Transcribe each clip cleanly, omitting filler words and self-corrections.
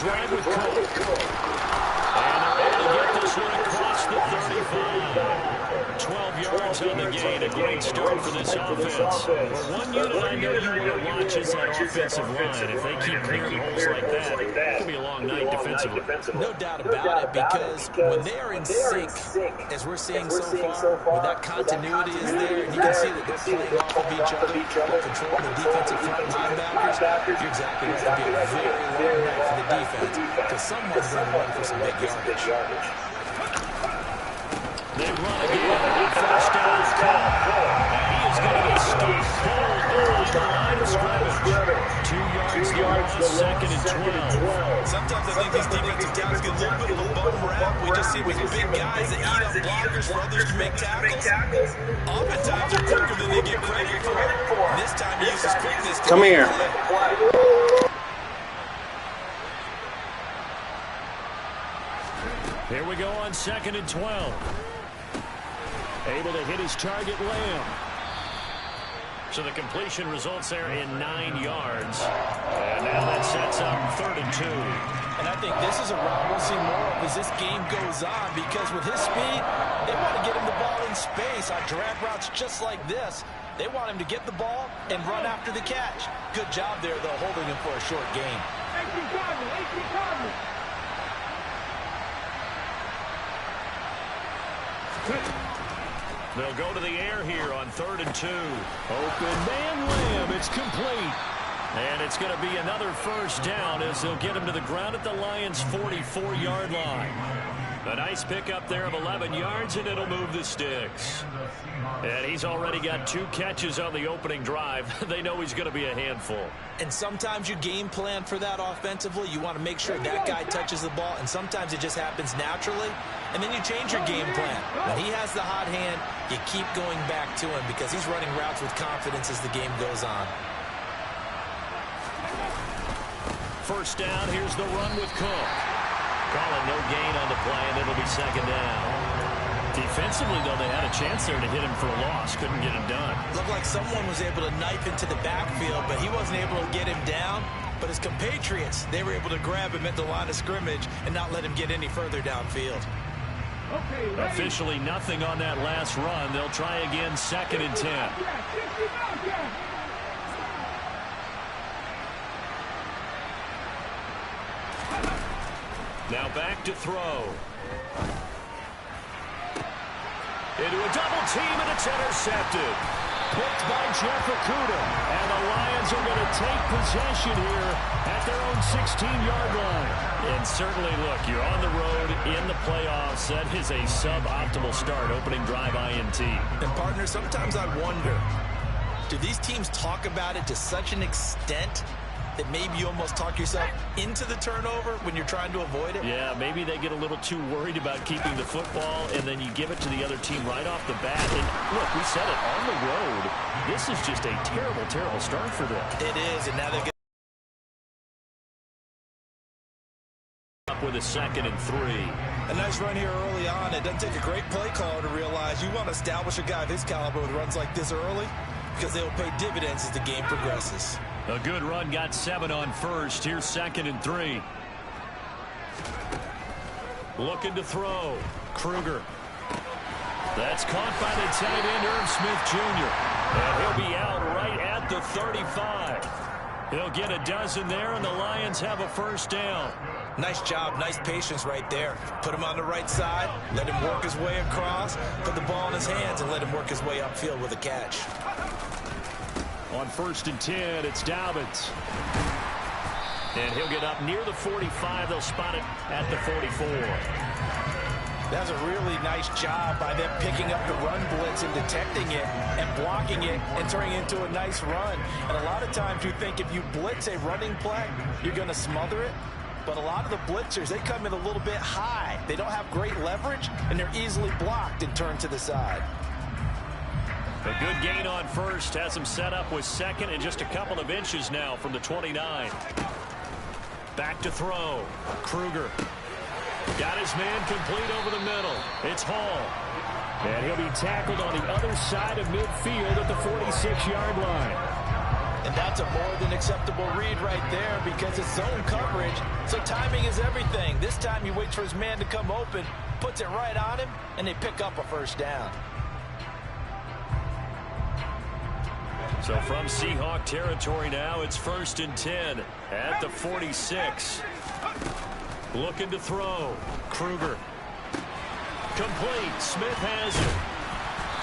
drive with Cook. And they're able to get this one across the 35. 12 yards on the gain. A great start for this offense. Well, one unit I know you want to watch is that offensive line. If they keep clearing holes like that, it could be a long night defensively. No doubt about it, because when they are in sync, as we're seeing so far, when that continuity is there, and you can see that they're playing off of each other, while controlling the defensive front linebackers, you're exactly right. It'll be a very long night for the defense, because someone's going to run for some big yardage. They run again. First down is caught. And he is going to get stuck cold behind the line of scrimmage. 2 yards loss, second and 12. Sometimes I think these defensive tackles get a little bit of a bum rap. We just see these big guys that eat up blockers for others to make tackles. Oftentimes they're quicker than they get credit for. And this time he uses quickness to come here. Here we go on second and 12. Able to hit his target, Lamb. So the completion results there in 9 yards. And now that sets up third and 2. And I think this is a route we'll see more of as this game goes on, because with his speed, they want to get him the ball in space on drag routes just like this. They want him to get the ball and run after the catch. Good job there, though, holding him for a short gain. They'll go to the air here on third and 2. Open man, Lamb. It's complete. And it's going to be another first down as they'll get him to the ground at the Lions' 44-yard line. A nice pickup there of 11 yards, and it'll move the sticks. And he's already got 2 catches on the opening drive. They know he's going to be a handful. And sometimes you game plan for that offensively. You want to make sure that guy touches the ball, and sometimes it just happens naturally. And then you change your game plan. When he has the hot hand, you keep going back to him because he's running routes with confidence as the game goes on. First down, here's the run with Cook. Calling no gain on the play, and it'll be second down. Defensively, though, they had a chance there to hit him for a loss. Couldn't get him done. Looked like someone was able to knife into the backfield, but he wasn't able to get him down. But his compatriots, they were able to grab him at the line of scrimmage and not let him get any further downfield. Officially nothing on that last run. They'll try again, second and 10. Now back to throw. Into a double team, and it's intercepted. Picked by Jeff Okuda. And the Lions are going to take possession here at their own 16-yard line. And certainly, look, you're on the road in the playoffs. That is a suboptimal start, opening drive INT. And, partner, sometimes I wonder, do these teams talk about it to such an extent that maybe you almost talk yourself into the turnover when you're trying to avoid it? Yeah, maybe they get a little too worried about keeping the football, and then you give it to the other team right off the bat. And look, we said it, on the road, this is just a terrible, terrible start for them. It is, and now they're up with a second and 3. A nice run here early on. It doesn't take a great play caller to realize you want to establish a guy of his caliber with runs like this early, because they will pay dividends as the game progresses. A good run, got 7 on first. Here's second and 3. Looking to throw. Kruger. That's caught by the tight end, Irv Smith Jr. And he'll be out right at the 35. He'll get a dozen there, and the Lions have a first down. Nice job, nice patience right there. Put him on the right side, let him work his way across, put the ball in his hands, and let him work his way upfield with a catch. On first and 10, it's Dobbins. And he'll get up near the 45. They'll spot it at the 44. That's a really nice job by them picking up the run blitz and detecting it and blocking it and turning it into a nice run. And a lot of times you think if you blitz a running play, you're going to smother it. But a lot of the blitzers, they come in a little bit high. They don't have great leverage, and they're easily blocked and turned to the side. A good gain on first. Has him set up with second and just a couple of inches now from the 29. Back to throw. Kruger. Got his man complete over the middle. It's Hall. And he'll be tackled on the other side of midfield at the 46-yard line. And that's a more than acceptable read right there because it's zone coverage, so timing is everything. This time he waits for his man to come open, puts it right on him, and they pick up a first down. So from Seahawk territory now, it's 1st and 10 at the 46. Looking to throw. Kruger. Complete. Smith has it.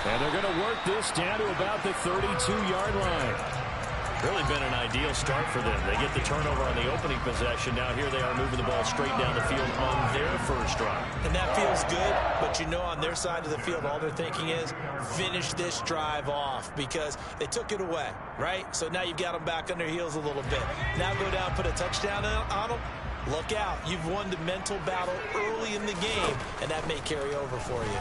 And they're going to work this down to about the 32-yard line. Really been an ideal start for them. They get the turnover on the opening possession. Now here they are moving the ball straight down the field on their first drive. And that feels good, but you know on their side of the field all they're thinking is finish this drive off because they took it away, right? So now you've got them back on their heels a little bit. Now go down, put a touchdown on them. Look out. You've won the mental battle early in the game, and that may carry over for you.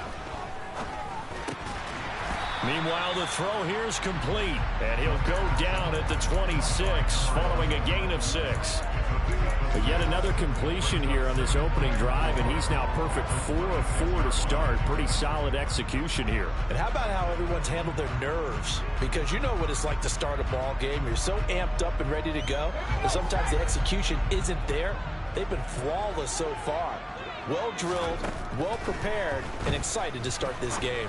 Meanwhile, the throw here is complete, and he'll go down at the 26 following a gain of 6. But yet another completion here on this opening drive, and he's now perfect 4 of 4 to start. Pretty solid execution here. And how about how everyone's handled their nerves? Because you know what it's like to start a ball game. You're so amped up and ready to go, and sometimes the execution isn't there. They've been flawless so far. Well drilled, well prepared, and excited to start this game.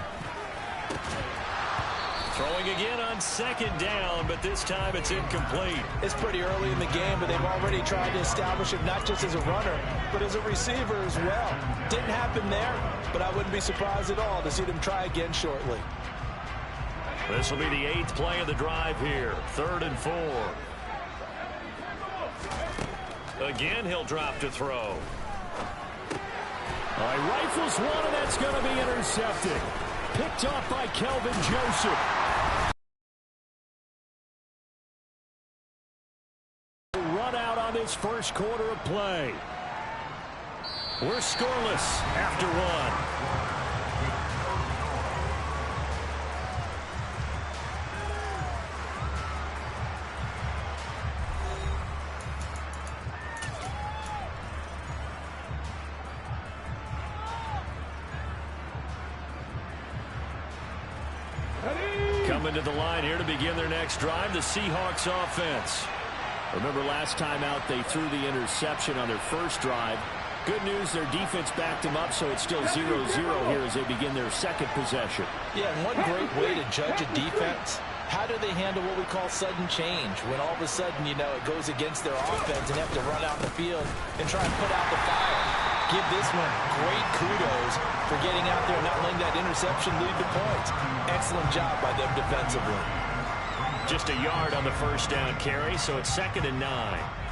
Throwing again on 2nd down, but this time it's incomplete. It's pretty early in the game, but they've already tried to establish him not just as a runner, but as a receiver as well. Didn't happen there, but I wouldn't be surprised at all to see them try again shortly. This will be the 8th play of the drive here. 3rd and 4. Again, he'll drop to throw. All right, rifles one, and that's going to be intercepted. Picked off by Kelvin Joseph. Run out on this first quarter of play. We're scoreless after one. Coming to the line here to begin their next drive, the Seahawks offense. Remember last time out they threw the interception on their first drive. Good news, their defense backed them up, so it's still 0-0 here as they begin their second possession. Yeah, and one great way to judge a defense, how do they handle what we call sudden change? When all of a sudden, you know, it goes against their offense and have to run out in the field and try and put out the fire. Give this one great kudos for getting out there and not letting that interception lead to points. Excellent job by them defensively. Just a yard on the first down carry, so it's 2nd and 9.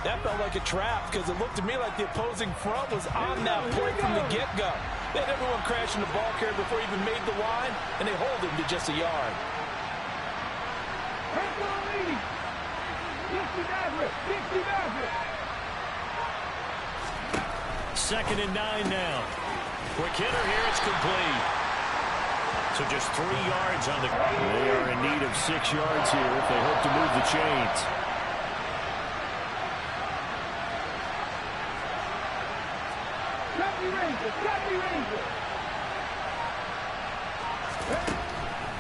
That felt like a trap because it looked to me like the opposing front was on that point from the get-go. They had everyone crashing the ball carrier before he even made the line, and they hold him to just a yard. 2nd and 9 now. Quick hitter here, it's complete. So just 3 yards on the... They are in need of 6 yards here if they hope to move the chains.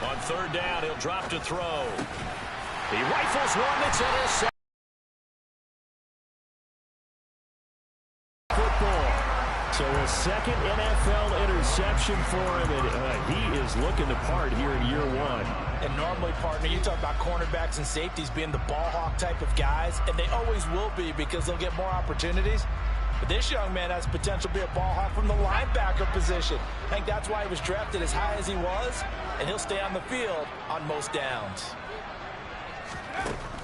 On 3rd down, he'll drop to throw. He rifles one that's intercepted. So a second NFL interception for him, and he is looking the part here in year 1. And normally, partner, you talk about cornerbacks and safeties being the ball hawk type of guys, and they always will be because they'll get more opportunities. But this young man has potential to be a ball hawk from the linebacker position. I think that's why he was drafted as high as he was, and he'll stay on the field on most downs.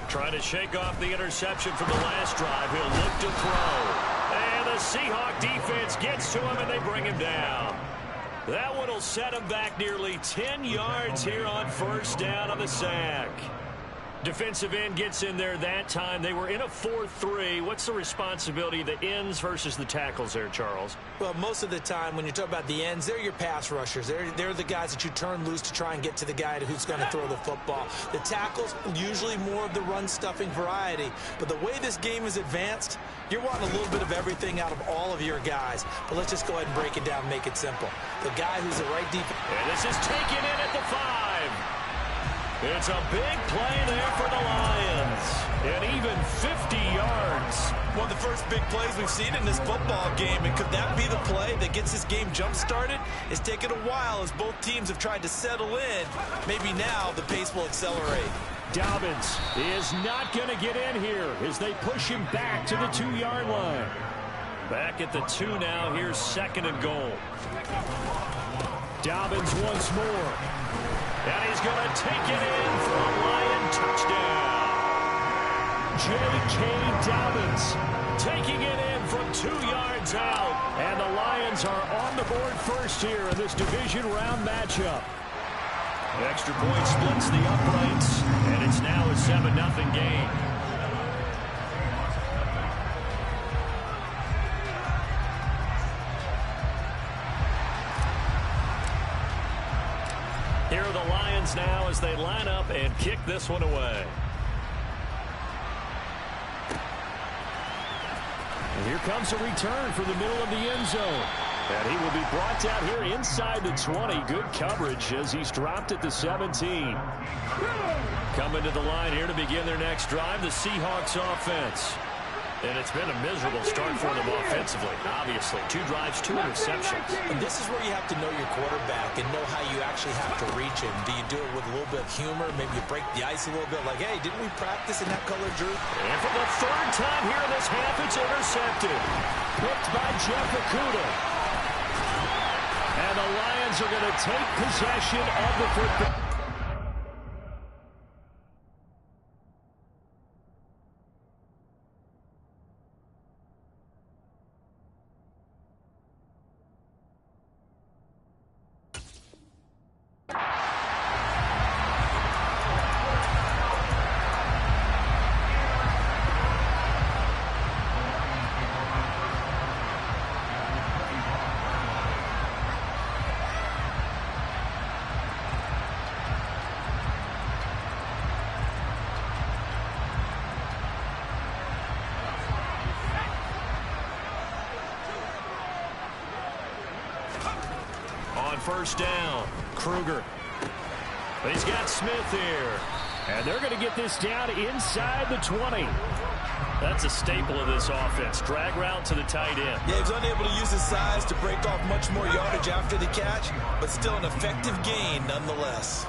Trying to shake off the interception from the last drive. He'll look to throw. And the Seahawk defense gets to him, and they bring him down. That one will set him back nearly 10 yards here on 1st down on the sack. Defensive end gets in there that time. They were in a 4-3. What's the responsibility of the ends versus the tackles there, Charles? Well, most of the time when you talk about the ends, they're your pass rushers. They're the guys that you turn loose to try and get to the guy who's going to throw the football. The tackles, usually more of the run-stuffing variety. But the way this game is advanced, you're wanting a little bit of everything out of all of your guys. But let's just go ahead and break it down and make it simple. The guy who's the right defense. And this is taken in at the 5. It's a big play there for the Lions. And even 50 yards. One of the first big plays we've seen in this football game. And could that be the play that gets this game jump-started? It's taken a while as both teams have tried to settle in. Maybe now the pace will accelerate. Dobbins is not going to get in here as they push him back to the 2-yard line. Back at the 2 now. Here's 2nd and goal. Dobbins once more. And he's going to take it in for a Lion touchdown. J.K. Dobbins taking it in from 2 yards out. And the Lions are on the board first here in this division round matchup. Extra point splits the uprights, and it's now a 7-0 game. Here are the Lions now as they line up and kick this one away. And here comes a return from the middle of the end zone. And he will be brought down here inside the 20. Good coverage as he's dropped at the 17. Coming to the line here to begin their next drive, the Seahawks offense. And it's been a miserable start for them offensively, obviously. 2 drives, 2 interceptions. And this is where you have to know your quarterback and know how you actually have to reach him. Do you do it with a little bit of humor? Maybe you break the ice a little bit like, hey, didn't we practice in that color, Drew? And for the 3rd time here in this half, it's intercepted. Picked by Jeff Okudah. And the Lions are going to take possession of the football. On 1st down, Kruger. But he's got Smith here. And they're going to get this down inside the 20. That's a staple of this offense. Drag route to the tight end. Yeah, he's unable to use his size to break off much more yardage after the catch, but still an effective gain nonetheless.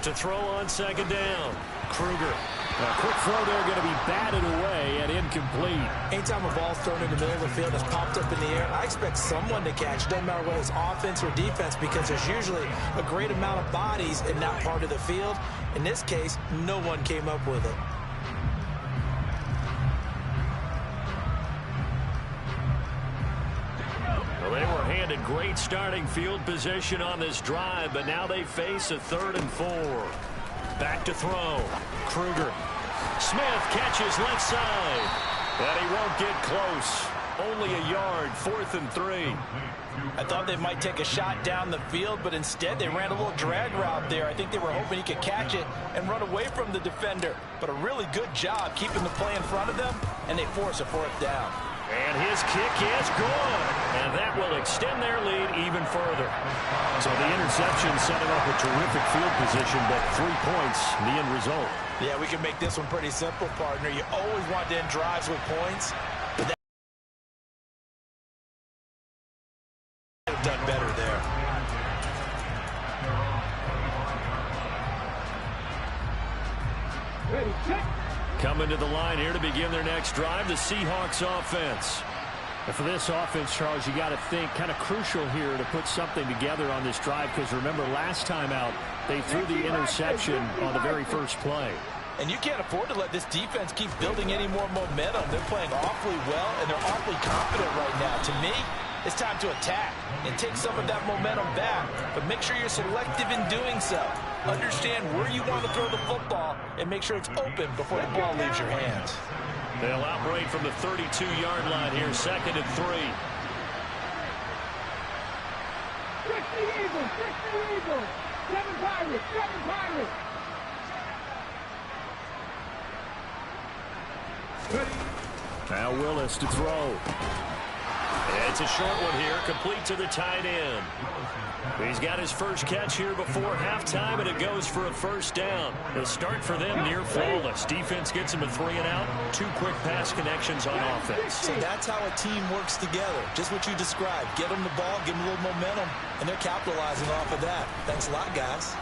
To throw on 2nd down, Kruger. A quick throw there going to be batted away and incomplete. Anytime a ball's thrown in the middle of the field and it's popped up in the air, I expect someone to catch. Doesn't matter whether it's offense or defense, because there's usually a great amount of bodies in that part of the field. In this case, no one came up with it. Well, they were handed great starting field position on this drive, but now they face a 3rd and 4. Back to throw. Kruger. Smith catches left side. And he won't get close. Only a yard, 4th and 3. I thought they might take a shot down the field, but instead they ran a little drag route there. I think they were hoping he could catch it and run away from the defender. But a really good job keeping the play in front of them, and they force a 4th down. And his kick is good. And that will extend their lead even further. So the interception set him up a terrific field position, but 3 points, the end result. Yeah, we can make this one pretty simple, partner. You always want to end drives with points, but that could have done better there. Ready, check. Coming to the line here to begin their next drive, the Seahawks offense. And for this offense, Charles, you got to think kind of crucial here to put something together on this drive, because remember last time out, they threw the interception on the very first play. And you can't afford to let this defense keep building any more momentum. They're playing awfully well, and they're awfully confident right now. To me, it's time to attack and take some of that momentum back, but make sure you're selective in doing so. Understand where you want to throw the football and make sure it's open before the ball leaves your hands. They'll operate from the 32-yard line here, 2nd and 3. Trick the Eagles, trick the Eagles. 7 Pirates, 7 Pirates. Now Willis to throw. It's a short one here, complete to the tight end. He's got his first catch here before halftime, and it goes for a first down. The start for them near flawless. Defense gets him a 3 and out. 2 quick pass connections on offense. So that's how a team works together. Just what you described. Get them the ball, give them a little momentum, and they're capitalizing off of that. Thanks a lot, guys.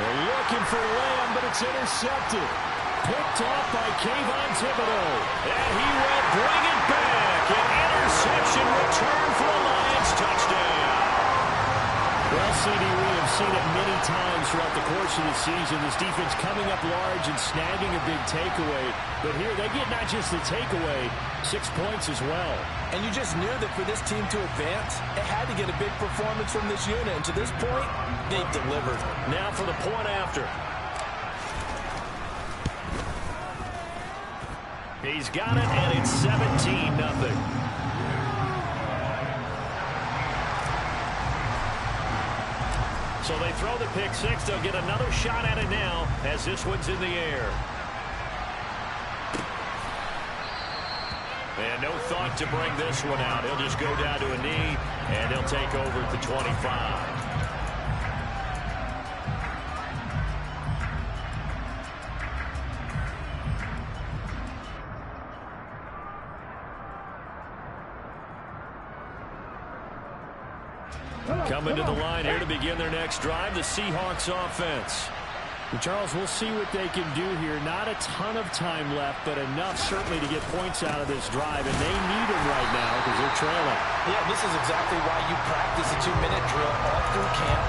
They're looking for Lamb, but it's intercepted. Picked off by Kayvon Thibodeau. And he will bring it back. An interception return for a Lions touchdown. Well, CD, we have seen it many times throughout the course of the season. This defense coming up large and snagging a big takeaway. But here they get not just the takeaway, 6 points as well. And you just knew that for this team to advance, it had to get a big performance from this unit. And to this point, they've delivered. Now for the point after. He's got it, and it's 17-0. So they throw the pick six. They'll get another shot at it now as this one's in the air. And no thought to bring this one out. He'll just go down to a knee, and they'll take over at the 25. Coming to the line here to begin their next drive, the Seahawks offense. And Charles, we'll see what they can do here. Not a ton of time left, but enough certainly to get points out of this drive, and they need them right now because they're trailing. Yeah, this is exactly why you practice a 2-minute drill all through camp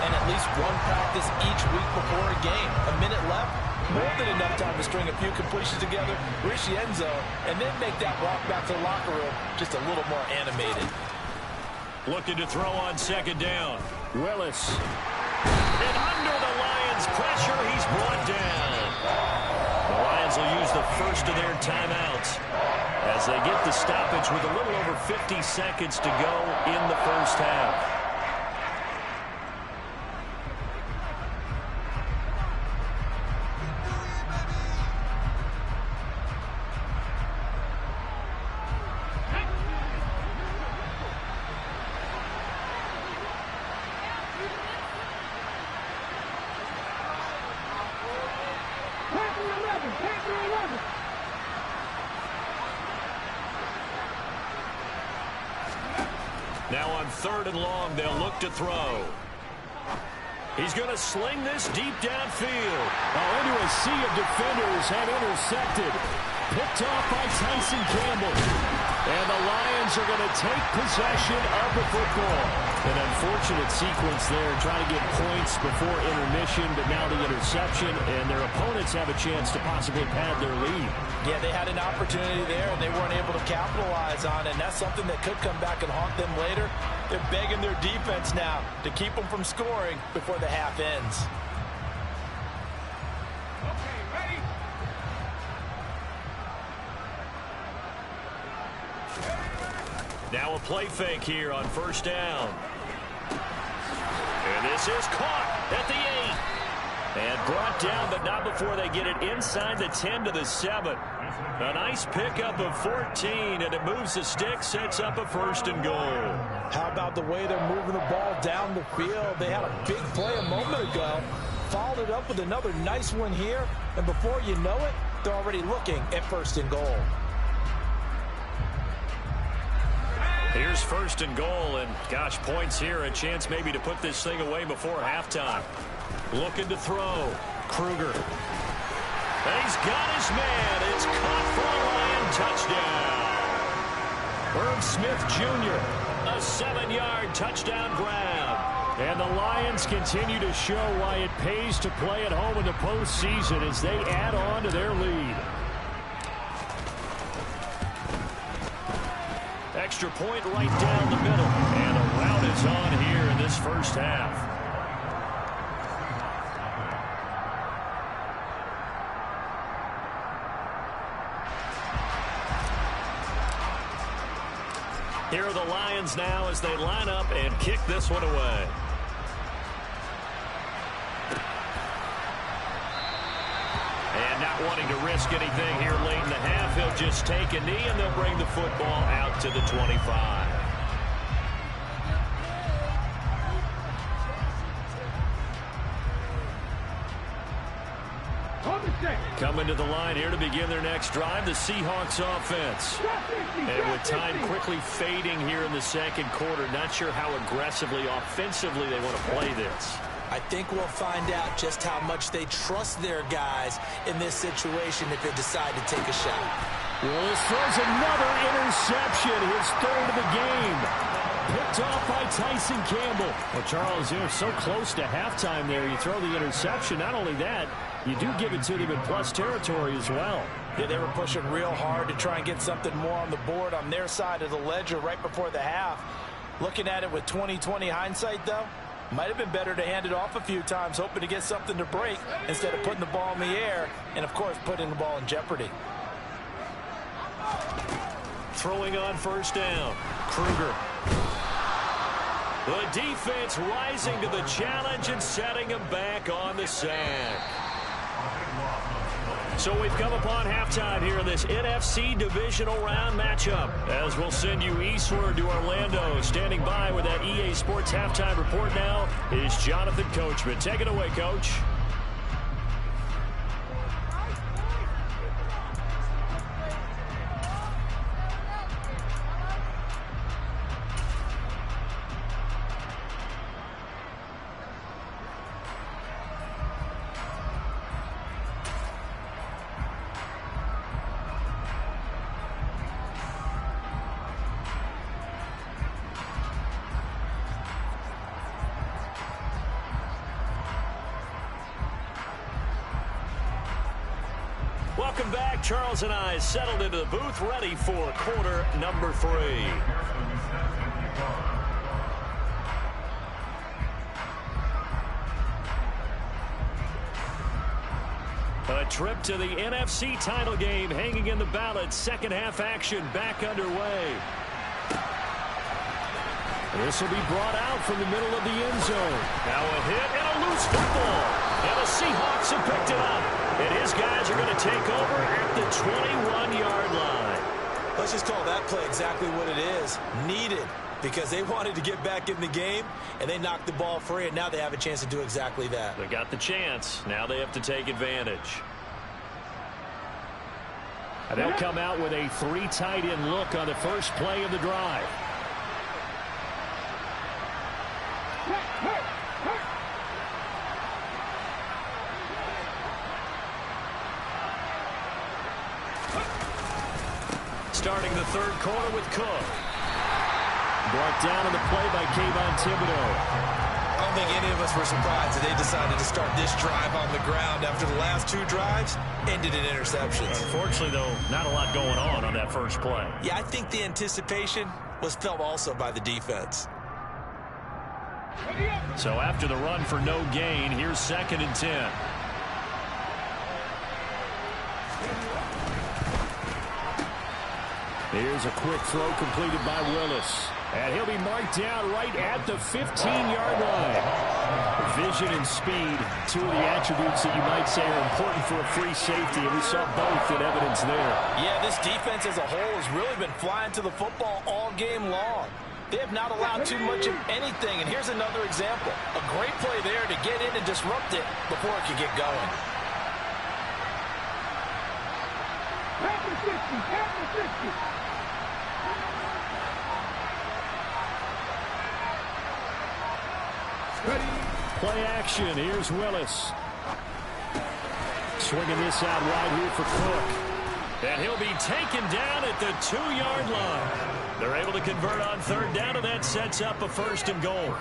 and at least one practice each week before a game. A minute left, more than enough time to string a few completions together, reach the end zone, and then make that walk back to the locker room just a little more animated. Looking to throw on second down. Willis. And under the Lions' pressure, he's brought down. The Lions will use the first of their timeouts as they get the stoppage with a little over 50 seconds to go in the first half. Now on 3rd and long, they'll look to throw. He's going to sling this deep downfield. Oh, into a sea of defenders and intercepted. Picked off by Tyson Campbell. And the Lions are going to take possession of the football. An unfortunate sequence there, trying to get points before intermission, but now the interception, and their opponents have a chance to possibly pad their lead. Yeah, they had an opportunity there, and they weren't able to capitalize on it, and that's something that could come back and haunt them later. They're begging their defense now to keep them from scoring before the half ends. Okay, ready? Now a play fake here on first down. And this is caught at the 8. And brought down, but not before they get it inside the 10 to the 7. A nice pickup of 14, and it moves the stick, sets up a 1st and goal. How about the way they're moving the ball down the field? They had a big play a moment ago, followed it up with another nice one here, and before you know it, they're already looking at 1st and goal. Here's 1st and goal, and gosh, points here, a chance maybe to put this thing away before halftime. Looking to throw. Kruger. And he's got his man. It's caught for a Lion touchdown. Herb Smith Jr., a 7-yard touchdown grab. And the Lions continue to show why it pays to play at home in the postseason as they add on to their lead. Extra point right down the middle. And the rout is on here in this first half. Here are the Lions now as they line up and kick this one away. And not wanting to risk anything here late in the half, he'll just take a knee and they'll bring the football out to the 25. Coming to the line here to begin their next drive, the Seahawks offense. And with time quickly fading here in the second quarter, not sure how aggressively, offensively they want to play this. I think we'll find out just how much they trust their guys in this situation if they decide to take a shot. Willis throws another interception, his third of the game. Picked off by Tyson Campbell. Well, Charles, you're so close to halftime there. You throw the interception. Not only that, you do give it to them in plus territory as well. Yeah, they were pushing real hard to try and get something more on the board on their side of the ledger right before the half. Looking at it with 20/20 hindsight, though, might have been better to hand it off a few times, hoping to get something to break instead of putting the ball in the air and, of course, putting the ball in jeopardy. Throwing on first down, Kruger. The defense rising to the challenge and setting him back on the sack. So we've come upon halftime here in this NFC divisional round matchup. As we'll send you eastward to Orlando. Standing by with that EA Sports halftime report now is Jonathan Coachman. Take it away, Coach. Welcome back. Charles and I settled into the booth, ready for quarter number 3. A trip to the NFC title game hanging in the balance. Second half action back underway. This will be brought out from the middle of the end zone. Now a hit and a loose football. And the Seahawks have picked it up. And his guys are going to take over at the 21-yard line. Let's just call that play exactly what it is. Needed, because they wanted to get back in the game, and they knocked the ball free, and now they have a chance to do exactly that. They got the chance. Now they have to take advantage. And they'll come out with a 3 tight end look on the first play of the drive. Starting the third quarter with Cook. Brought down on the play by Kayvon Thibodeau. I don't think any of us were surprised that they decided to start this drive on the ground after the last 2 drives ended in interceptions. Unfortunately, though, not a lot going on that first play. Yeah, I think the anticipation was felt also by the defense. So after the run for no gain, here's 2nd and 10. Here's a quick throw completed by Willis. And he'll be marked down right at the 15-yard line. Vision and speed, 2 of the attributes that you might say are important for a free safety, and we saw both in evidence there. Yeah, this defense as a whole has really been flying to the football all game long. They have not allowed too much of anything, and here's another example. A great play there to get in and disrupt it before it could get going. After 60, after 60. Play action. Here's Willis. Swinging this out wide here for Cook. And he'll be taken down at the 2-yard line. They're able to convert on 3rd down, and that sets up a 1st and goal.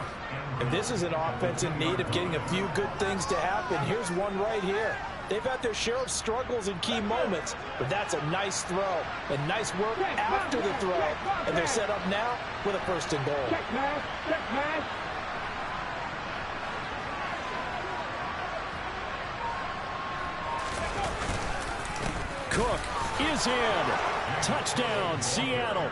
And this is an offense in need of getting a few good things to happen. Here's one right here. They've had their share of struggles in key moments, but that's a nice throw and nice work after the throw. And they're set up now with a 1st and goal. Check pass, check pass. Cook is in. Touchdown, Seattle.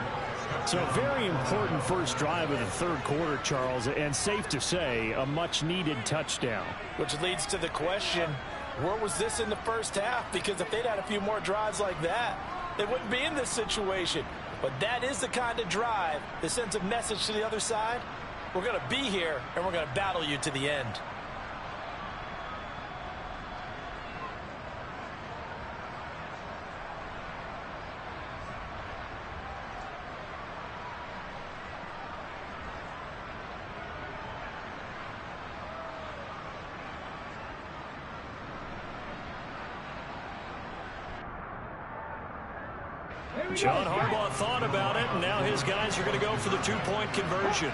So a very important first drive of the 3rd quarter, Charles, and safe to say, a much-needed touchdown. Which leads to the question, where was this in the first half? Because if they'd had a few more drives like that, they wouldn't be in this situation. But that is the kind of drive that sends a message to the other side. We're going to be here, and we're going to battle you to the end. John Harbaugh thought about it, and now his guys are going to go for the two-point conversion.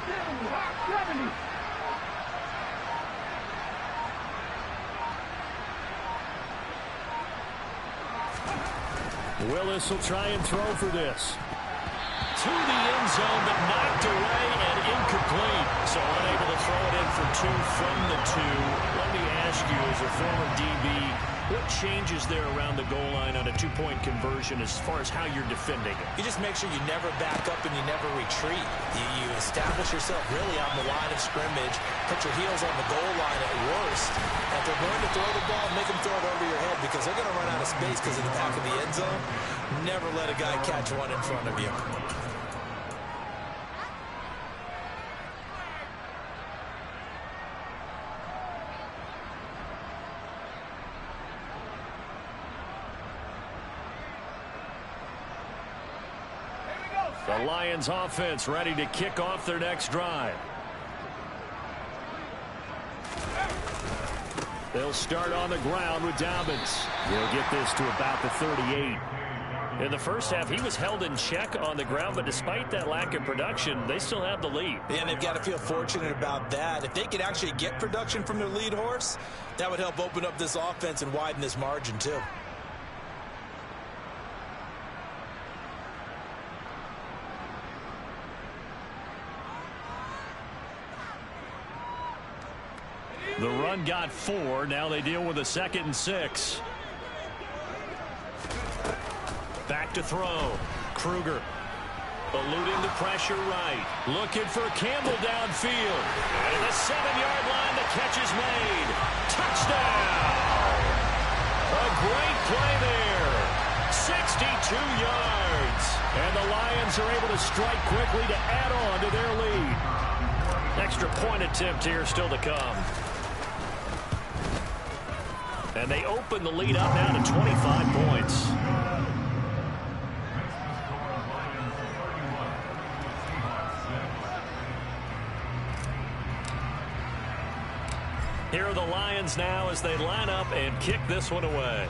Willis will try and throw for this. To the end zone, but knocked away and incomplete. So unable to throw it in for two from the two. Let me ask you, as a former DB, what changes there around the goal line on a two-point conversion as far as how you're defending it? You just make sure you never back up and you never retreat. You establish yourself really on the line of scrimmage, put your heels on the goal line at worst. And if they're going to throw the ball, make them throw it over your head because they're going to run out of space because of the back of the end zone. Never let a guy catch one in front of you. The Lions offense ready to kick off their next drive. They'll start on the ground with Dobbins. He'll get this to about the 38. In the first half, he was held in check on the ground, but despite that lack of production, they still have the lead. And they've got to feel fortunate about that. If they could actually get production from their lead horse, that would help open up this offense and widen this margin too. The run got 4. Now they deal with a 2nd and 6. Back to throw. Kruger eluding the pressure right. Looking for Campbell downfield. And the 7-yard line, the catch is made. Touchdown! A great play there. 62 yards. And the Lions are able to strike quickly to add on to their lead. Extra point attempt here still to come. And they open the lead up now to 25 points. Here are the Lions now as they line up and kick this one away.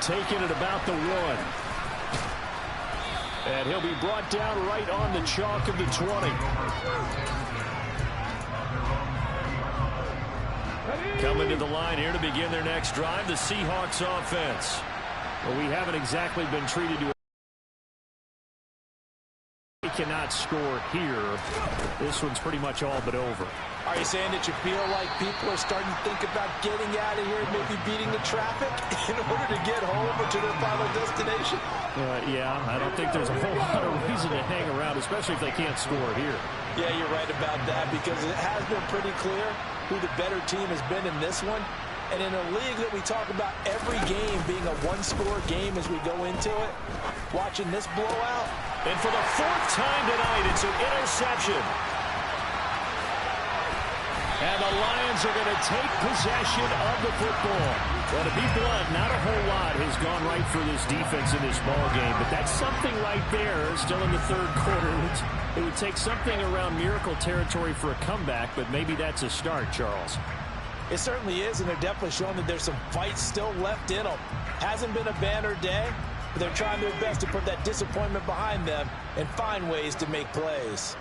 Taking it about the 1. And he'll be brought down right on the chalk of the 20. Coming to the line here to begin their next drive, the Seahawks offense. Well, we haven't exactly been treated to. They cannot score here. This one's pretty much all but over. Are you saying that you feel like people are starting to think about getting out of here and maybe beating the traffic in order to get home or to their final destination? Yeah, I don't think there's a whole lot of reason to hang around, especially if they can't score here. Yeah, you're right about that because it has been pretty clear who the better team has been in this one. And in a league that we talk about every game being a one-score game as we go into it, watching this blowout. And for the 4th time tonight, it's an interception. And the Lions are going to take possession of the football. Well, to be blunt, not a whole lot has gone right for this defense in this ball game, but that's something right there still in the 3rd quarter. It would take something around miracle territory for a comeback, but maybe that's a start, Charles. It certainly is, and they're definitely showing that there's some fights still left in them. Hasn't been a banner day, but they're trying their best to put that disappointment behind them and find ways to make plays.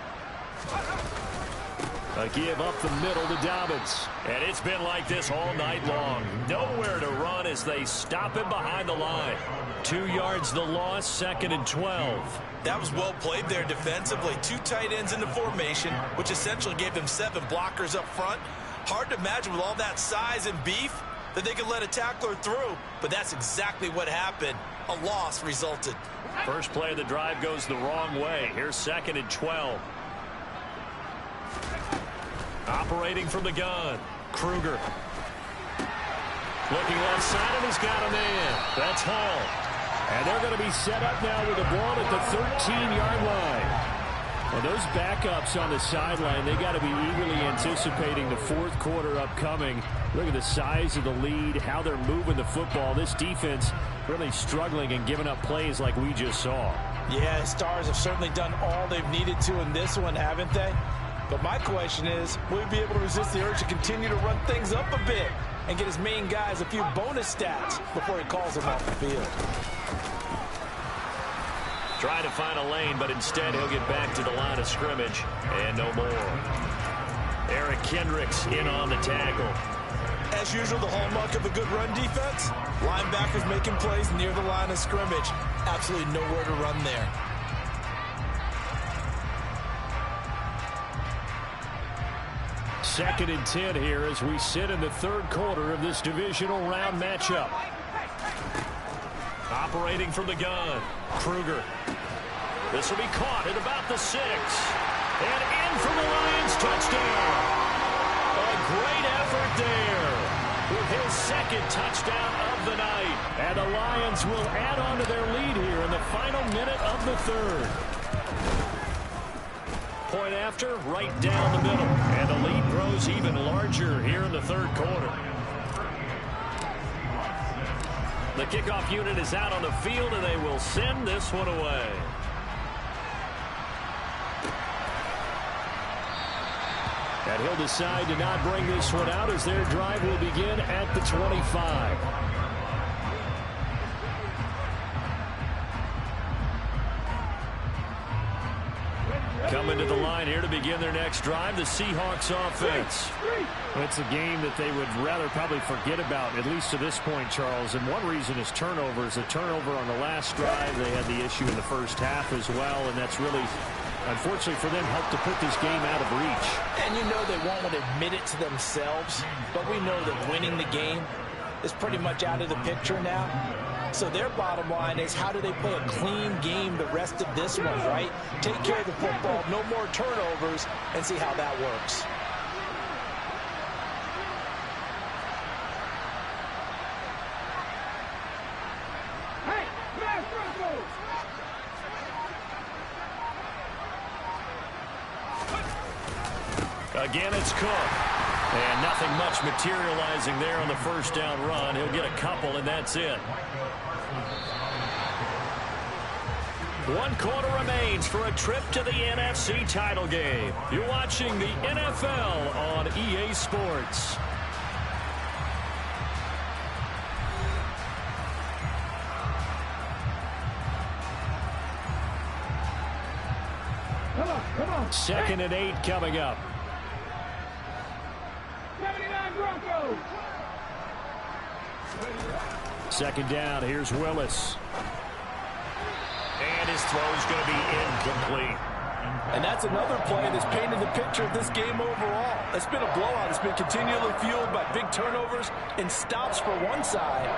A give up the middle to Dobbins. And it's been like this all night long. Nowhere to run as they stop him behind the line. 2 yards the loss, 2nd and 12. That was well played there defensively. 2 tight ends in the formation, which essentially gave them 7 blockers up front. Hard to imagine with all that size and beef that they could let a tackler through, but that's exactly what happened. A loss resulted. First play of the drive goes the wrong way. Here's 2nd and 12. Operating from the gun, Kruger. Looking left side, and he's got a man. That's Hall. And they're going to be set up now with the ball at the 13-yard line. And those backups on the sideline, they got to be eagerly anticipating the 4th quarter upcoming. Look at the size of the lead, how they're moving the football. This defense really struggling and giving up plays like we just saw. Yeah, Stars have certainly done all they've needed to in this one, haven't they? But my question is, will he be able to resist the urge to continue to run things up a bit and get his main guys a few bonus stats before he calls them off the field? Trying to find a lane, but instead he'll get back to the line of scrimmage and no more. Eric Kendricks in on the tackle. As usual, the hallmark of a good run defense, linebackers making plays near the line of scrimmage. Absolutely nowhere to run there. Second and 10 here as we sit in the third quarter of this divisional round matchup. Operating from the gun, Kruger. This will be caught at about the 6. And in for the Lions, touchdown. A great effort there with his second touchdown of the night. And the Lions will add on to their lead here in the final minute of the third. Point after, right down the middle. And the lead grows even larger here in the third quarter. The kickoff unit is out on the field, and they will send this one away. And he'll decide to not bring this one out as their drive will begin at the 25. Coming to the line here to begin their next drive, the Seahawks offense. It's a game that they would rather probably forget about, at least to this point, Charles. And one reason is turnovers. A turnover on the last drive. They had the issue in the first half as well, and that's really, unfortunately for them, helped to put this game out of reach. And you know they won't want to admit it to themselves, but we know that winning the game is pretty much out of the picture now. So their bottom line is, how do they play a clean game the rest of this one, right? Take care of the football, no more turnovers, and see how that works. Hey, smash Broncos! Again, it's Cook. And nothing much materializing there on the first down run. He'll get a couple, and that's it. 1 quarter remains for a trip to the NFC title game. You're watching the NFL on EA Sports. Come on. 2nd and 8 coming up. 79 Broncos! 2nd down, here's Willis. And his throw's going to be incomplete. And that's another play that's painted the picture of this game overall. It's been a blowout. It's been continually fueled by big turnovers and stops for one side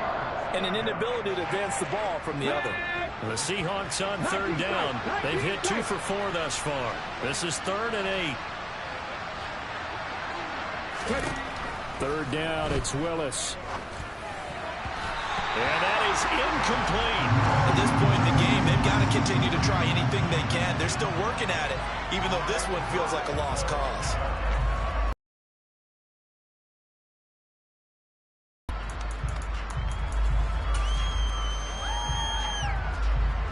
and an inability to advance the ball from the other. The Seahawks on 3rd down. They've hit 2 for 4 thus far. This is 3rd and 8. 3rd down, it's Willis. And that is incomplete. At this point in the game, they've got to continue to try anything they can. They're still working at it, even though this one feels like a lost cause.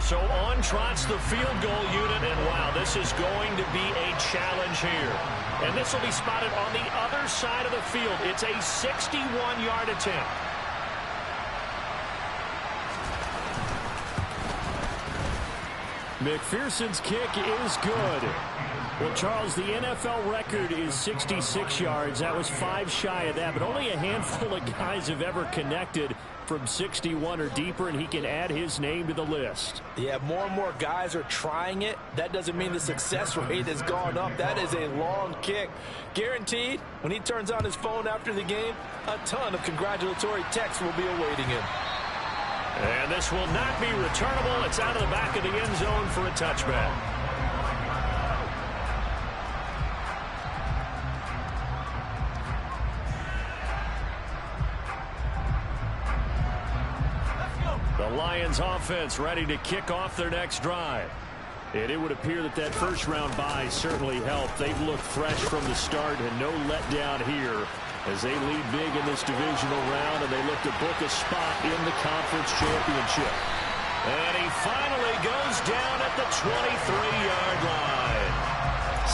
So on trots the field goal unit, and wow, this is going to be a challenge here. And this will be spotted on the other side of the field. It's a 61-yard attempt. McPherson's kick is good. Well, Charles, the NFL record is 66 yards. That was 5 shy of that, but only a handful of guys have ever connected from 61 or deeper, and he can add his name to the list. Yeah, more and more guys are trying it. That doesn't mean the success rate has gone up. That is a long kick. Guaranteed, when he turns on his phone after the game, a ton of congratulatory texts will be awaiting him. And this will not be returnable. It's out of the back of the end zone for a touchback. The Lions offense ready to kick off their next drive. And it would appear that that first round bye certainly helped. They've looked fresh from the start and no letdown here as they lead big in this divisional round, and they look to book a spot in the conference championship. And he finally goes down at the 23-yard line.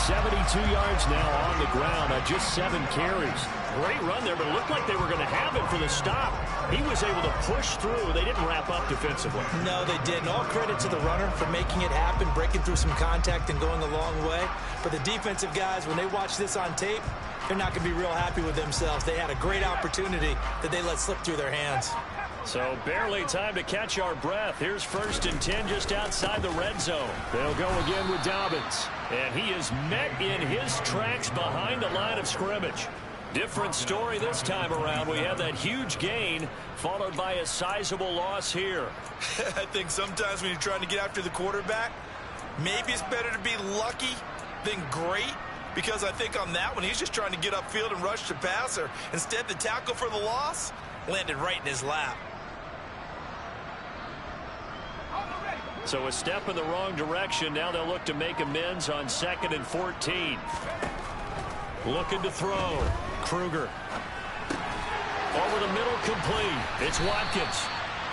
72 yards now on the ground on just 7 carries. Great run there, but it looked like they were going to have it for the stop. He was able to push through. They didn't wrap up defensively. No, they didn't. All credit to the runner for making it happen, breaking through some contact and going a long way. But the defensive guys, when they watch this on tape, they're not going to be real happy with themselves. They had a great opportunity that they let slip through their hands. So barely time to catch our breath. Here's 1st and 10 just outside the red zone. They'll go again with Dobbins. And he is met in his tracks behind the line of scrimmage. Different story this time around. We have that huge gain followed by a sizable loss here. I think sometimes when you're trying to get after the quarterback, maybe it's better to be lucky than great. Because I think on that one, he's just trying to get upfield and rush the passer. Instead, the tackle for the loss landed right in his lap. So a step in the wrong direction. Now they'll look to make amends on 2nd and 14. Looking to throw. Kruger. Over the middle, complete. It's Watkins.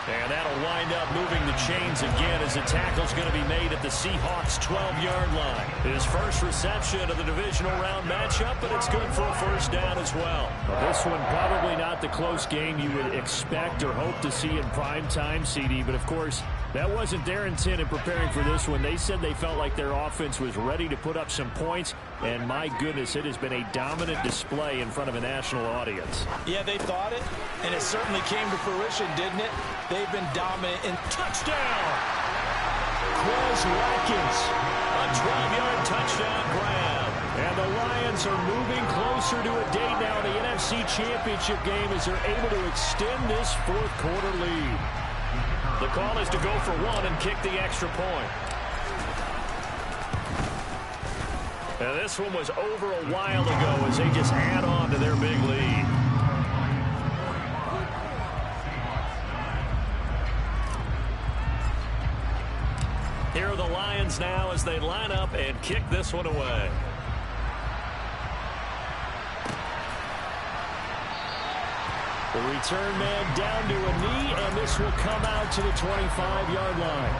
And that'll wind up moving the chains again as the tackle's going to be made at the Seahawks' 12-yard line. His first reception of the divisional round matchup, but it's good for a 1st down as well. This one probably not the close game you would expect or hope to see in prime time, CD, but of course, that wasn't their intent in preparing for this one. They said they felt like their offense was ready to put up some points, and my goodness, it has been a dominant display in front of a national audience. Yeah, they thought it, and it certainly came to fruition, didn't it? They've been dominant in touchdown. Quez Watkins, a 12-yard touchdown grab. And the Lions are moving closer to a date now in the NFC Championship game as they're able to extend this 4th quarter lead. The call is to go for 1 and kick the extra point. And this one was over a while ago as they just add on to their big lead. Here are the Lions now as they line up and kick this one away. The return man down to a knee, and this will come out to the 25-yard line.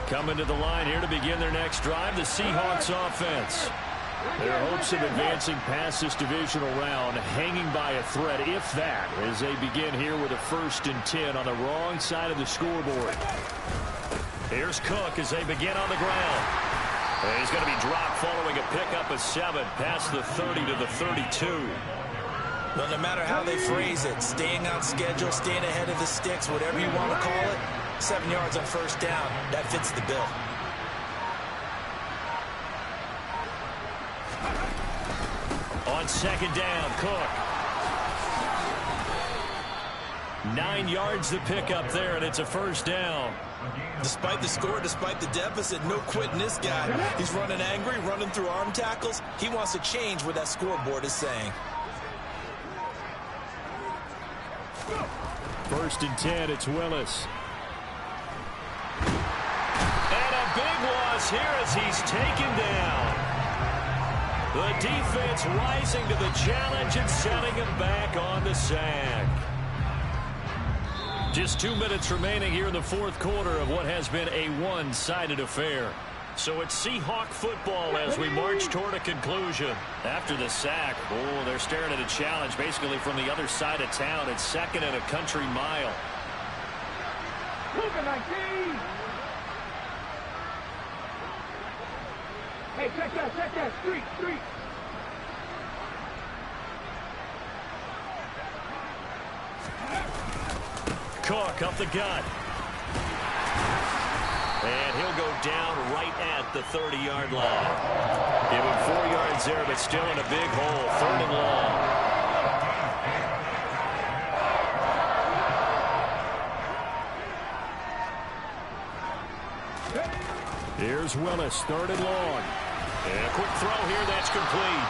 Coming to the line here to begin their next drive, the Seahawks offense. Their hopes of advancing past this divisional round hanging by a thread, if that, as they begin here with a 1st and 10 on the wrong side of the scoreboard. Here's Cook as they begin on the ground. And he's going to be dropped following a pickup of 7 past the 30 to the 32. Well, no matter how they phrase it, staying on schedule, staying ahead of the sticks, whatever you want to call it, 7 yards on 1st down, that fits the bill. On 2nd down, Cook. 9 yards to pick up there, and it's a 1st down. Despite the score, despite the deficit, no quitting this guy. He's running angry, running through arm tackles. He wants to change what that scoreboard is saying. 1st and 10, it's Willis. And a big loss here as he's taken down. The defense rising to the challenge and setting him back on the sack. Just 2 minutes remaining here in the 4th quarter of what has been a one-sided affair. So it's Seahawk football as we march toward a conclusion. After the sack, they're staring at a challenge basically from the other side of town. It's 2nd and a country mile. Hey, check that, street. Cook up the gut. And he'll go down right at the 30-yard line. Give him 4 yards there, but still in a big hole. 3rd and long. Here's Willis, 3rd and long. And a quick throw here, that's complete.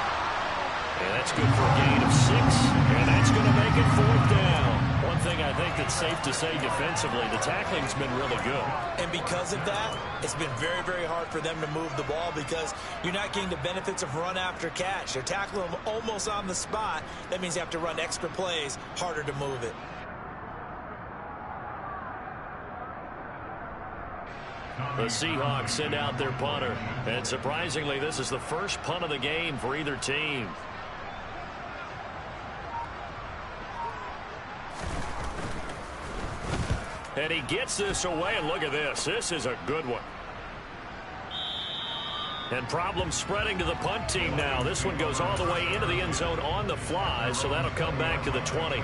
And that's good for a gain of 6. And that's going to make it 4th down. One thing I think that's safe to say defensively, the tackling's been really good. And because of that, it's been very, very hard for them to move the ball because you're not getting the benefits of run after catch. They're tackling them almost on the spot. That means you have to run extra plays, harder to move it. The Seahawks send out their punter. And surprisingly, this is the first punt of the game for either team. And he gets this away, and look at this. This is a good one. And problems spreading to the punt team now. This one goes all the way into the end zone on the fly, so that'll come back to the 20.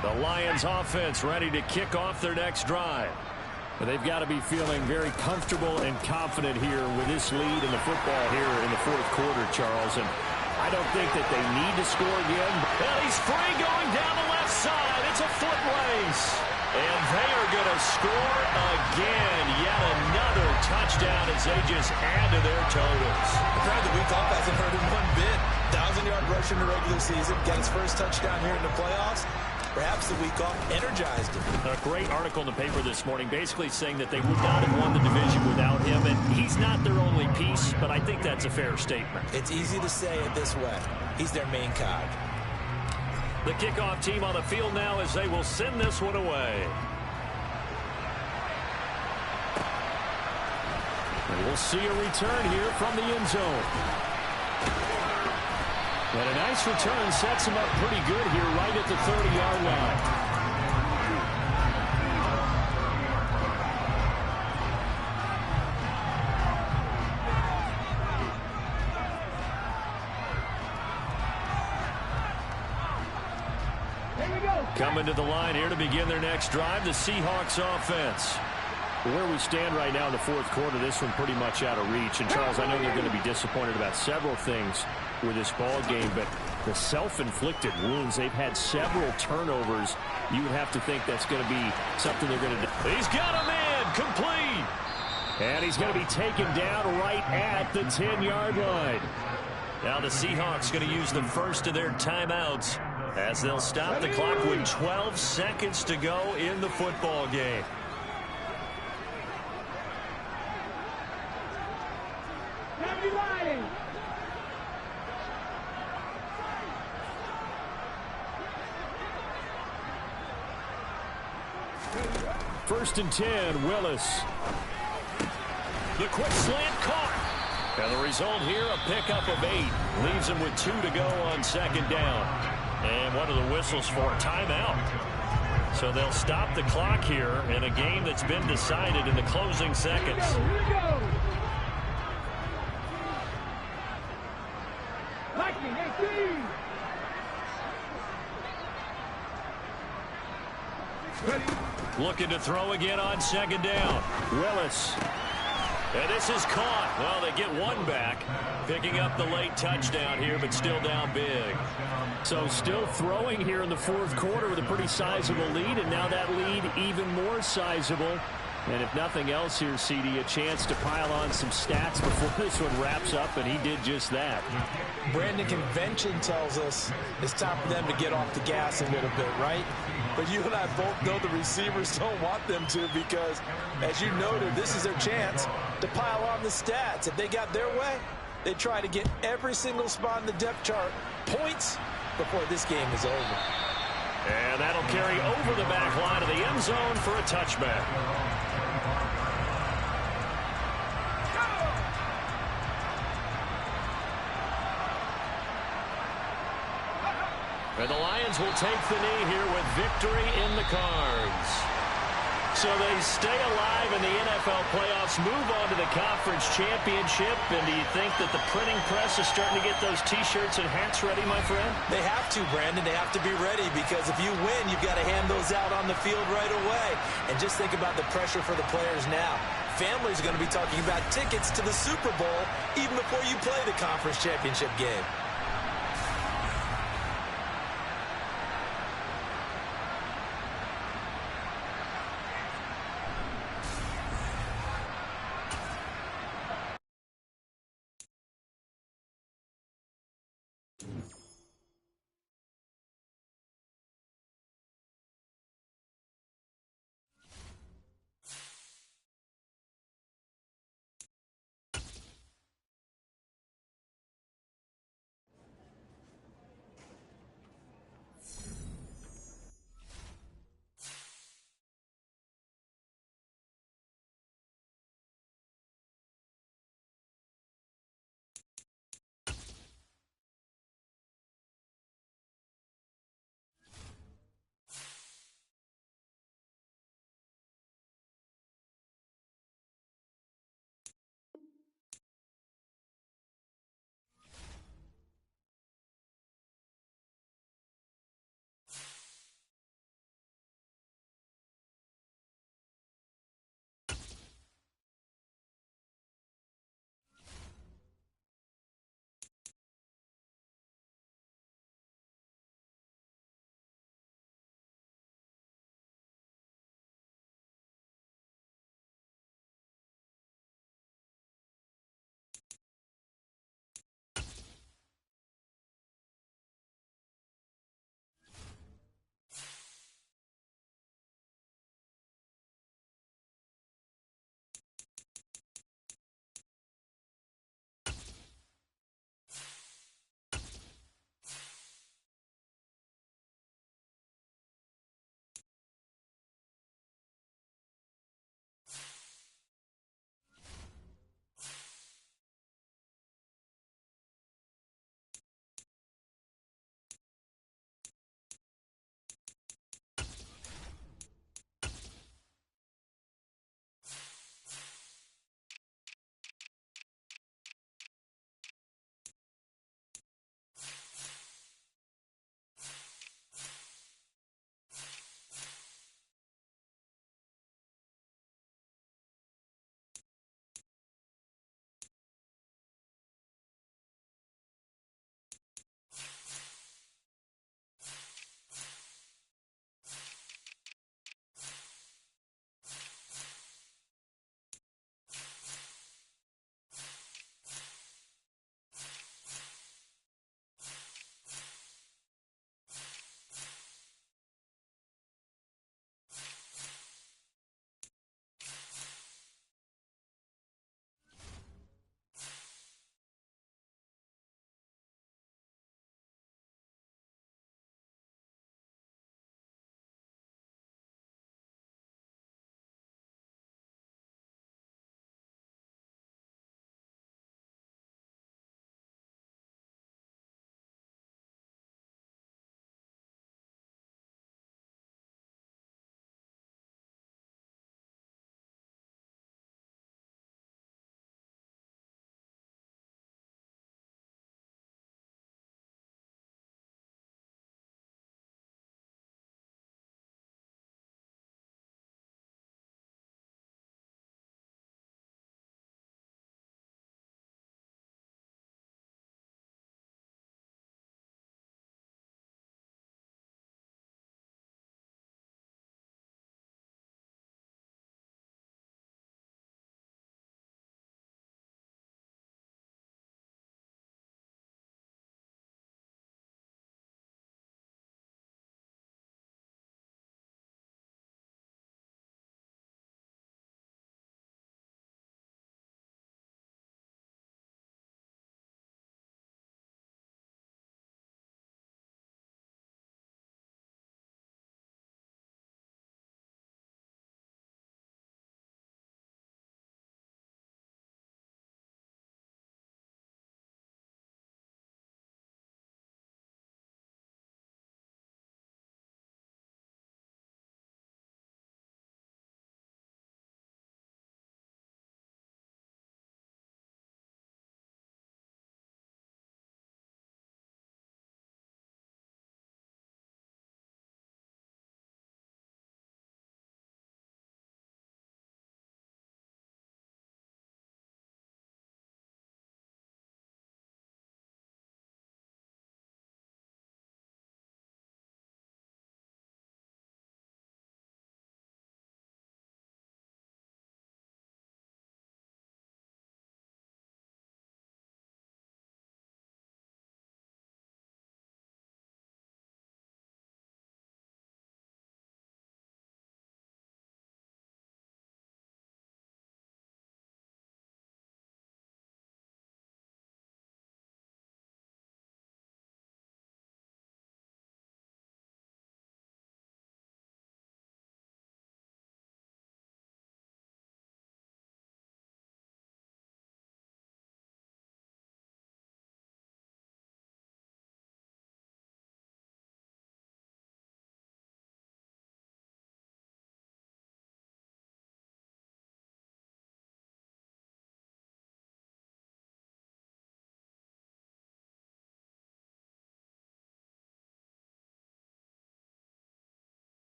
The Lions offense ready to kick off their next drive. They've got to be feeling very comfortable and confident here with this lead in the football here in the fourth quarter, Charles. And I don't think that they need to score again. And he's free going down the left side. It's a foot race. And they are going to score again. Yet another touchdown as they just add to their totals. The crowd the week off hasn't hurt him one bit. 1,000-yard rush in the regular season. Got his first touchdown here in the playoffs. Perhaps the week off energized him. A great article in the paper this morning basically saying that they would not have won the division without him. And he's not their only piece, but I think that's a fair statement. It's easy to say it this way. He's their main cog. The kickoff team on the field now as they will send this one away. And we'll see a return here from the end zone. And a nice return sets him up pretty good here right at the 30-yard line. Coming to the line here to begin their next drive, the Seahawks offense. Where we stand right now in the fourth quarter, this one pretty much out of reach. And, Charles, I know they're going to be disappointed about several things with this ball game, but the self-inflicted wounds, they've had several turnovers. You would have to think that's going to be something they're going to do. He's got a man complete. And he's going to be taken down right at the 10-yard line. Now the Seahawks going to use the first of their timeouts as they'll stop the clock with 12 seconds to go in the football game. First and 10, Willis. The quick slant caught. And the result here, a pickup of 8. Leaves him with 2 to go on second down. And what are the whistles for? Timeout. So they'll stop the clock here in a game that's been decided in the closing seconds. Looking to throw again on second down. Willis. And this is caught. Well, they get one back. Picking up the late touchdown here, but still down big. So still throwing here in the fourth quarter with a pretty sizable lead, and now that lead even more sizable. And if nothing else here, CD, a chance to pile on some stats before this one wraps up, and he did just that. Brandon, convention tells us it's time for them to get off the gas a little bit, right? But you and I both know the receivers don't want them to because, as you noted, this is their chance to pile on the stats. If they got their way, they try to get every single spot in the depth chart points before this game is over. And that'll carry over the back line of the end zone for a touchback. And the Lions will take the knee here with victory in the cards. So they stay alive in the NFL playoffs, move on to the conference championship. And do you think that the printing press is starting to get those T-shirts and hats ready, my friend? They have to, Brandon. They have to be ready because if you win, you've got to hand those out on the field right away. And just think about the pressure for the players now. Families are going to be talking about tickets to the Super Bowl even before you play the conference championship game.